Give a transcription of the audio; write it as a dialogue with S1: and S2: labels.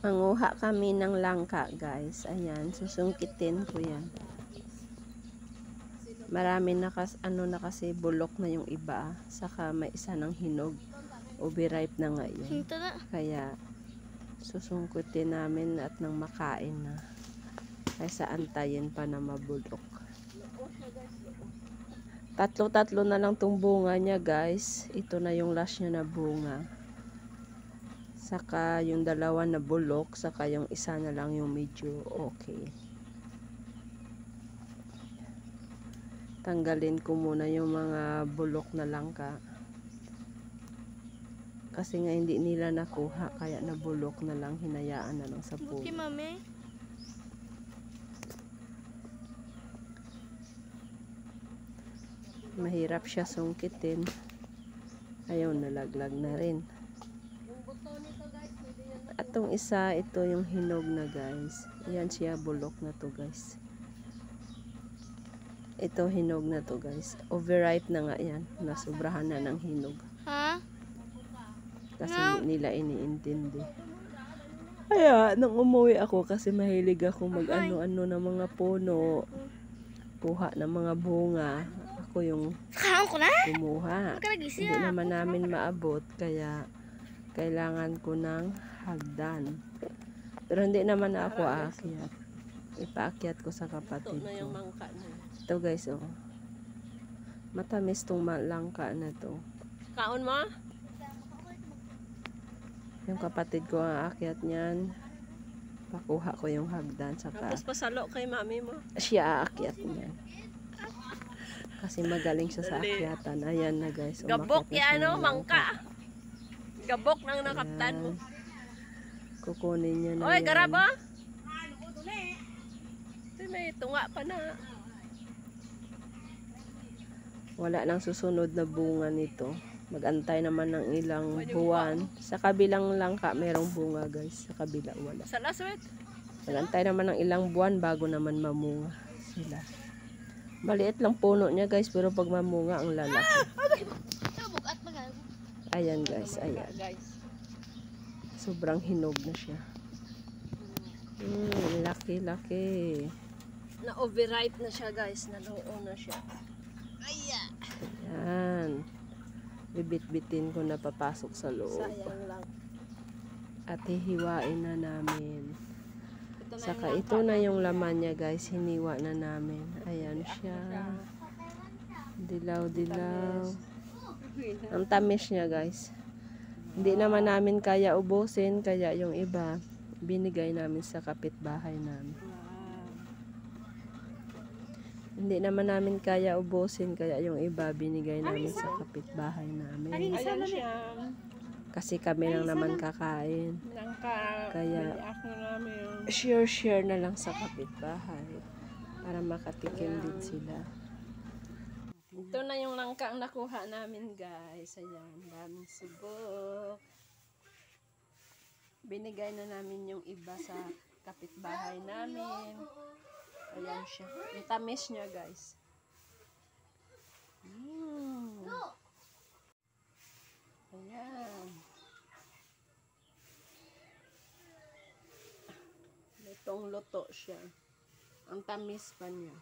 S1: Manguha kami ng langka, guys. Ayan, susungkitin ko yan. Marami na kasi bulok na yung iba. Saka may isa ng hinog. Overripe na nga yun. Kaya susungkitin namin at nang makain na. Kaysa antayin pa na mabulok. Tatlo na lang tong bunga niya, guys. Ito na yung last niya na bunga. Saka yung dalawa na bulok, saka yung isa na lang yung medyo okay. Tanggalin ko muna yung mga bulok na langka. Kasi nga hindi nila nakuha, kaya nabulok na lang, hinayaan na lang sa puno.
S2: Buti, mami.
S1: Mahirap siya sungkitin. Ayaw, nalaglag na rin. At tong isa, ito yung hinog na, guys. Ayan siya, bulok na to, guys. Ito hinog na to, guys. Overripe na nga yan. Nasubrahan na ng hinog.
S2: Ha?
S1: Kasi hindi nila iniintindi. Kaya, nung umuwi ako, kasi mahilig ako mag-ano-ano ng mga puno. Kuha ng mga bunga. Ako yung kumuha. Hindi naman namin maabot, kaya kailangan ko ng hagdan. Pero hindi naman ako aakyat. Ipaakyat ko sa kapatid ko. Ito, guys, oh. Matamis tong langka na to.
S2: Kaon mo?
S1: Yung kapatid ko ang aakyat niyan. Pakuha ko yung hagdan. Saka
S2: Tapos pasalo kay mami mo.
S1: siya aakyat niyan. Kasi magaling siya sa akyatan. Ayan na, guys.
S2: Gabok
S1: Umakyat na siya
S2: yan,
S1: ng langka.
S2: mangka. Gabok nang nakaptan mo.
S1: Kukunin niya na
S2: Oy,
S1: yan.
S2: garab ah. Ito may tunga pa na.
S1: Wala nang susunod na bunga nito. Mag-antay naman ng ilang buwan. Sa kabilang langka, merong bunga, guys. Sa kabila, wala.
S2: Sa laswet.
S1: Mag-antay naman ng ilang buwan bago naman mamunga sila. Maliit lang puno niya, guys, pero pag mamunga, ang lalaki. Ayan, guys, ayan. Sobrang hinog na siya. Laki-laki.
S2: Na-overripe na siya, guys. Naluo na siya.
S1: Ayan. Bibit-bitin ko na papasok sa loob.
S2: Sayang lang.
S1: At hihiwain na namin.
S2: Ito na
S1: Saka
S2: yung
S1: ito na yung laman niya, guys. Hiniwa na namin. Ayan siya. Dilaw-dilaw. Ang tamis niya, guys. Hindi naman namin kaya ubusin. Kaya yung iba, binigay namin sa kapitbahay namin. Hindi naman namin kaya ubusin. Kaya yung iba, binigay namin sa kapitbahay namin.
S2: Ayan siya.
S1: Kasi kami lang naman kakain. Kaya
S2: namin.
S1: share na lang sa kapitbahay para makatikim din sila. Ito na yung langka ang nakuha namin, guys. Ayan, daming subok. Binigay na namin yung iba sa kapitbahay namin. Ayan siya. Ang tamis niya, guys. Ayan. Lutong-luto siya. Ang tamis pa niya.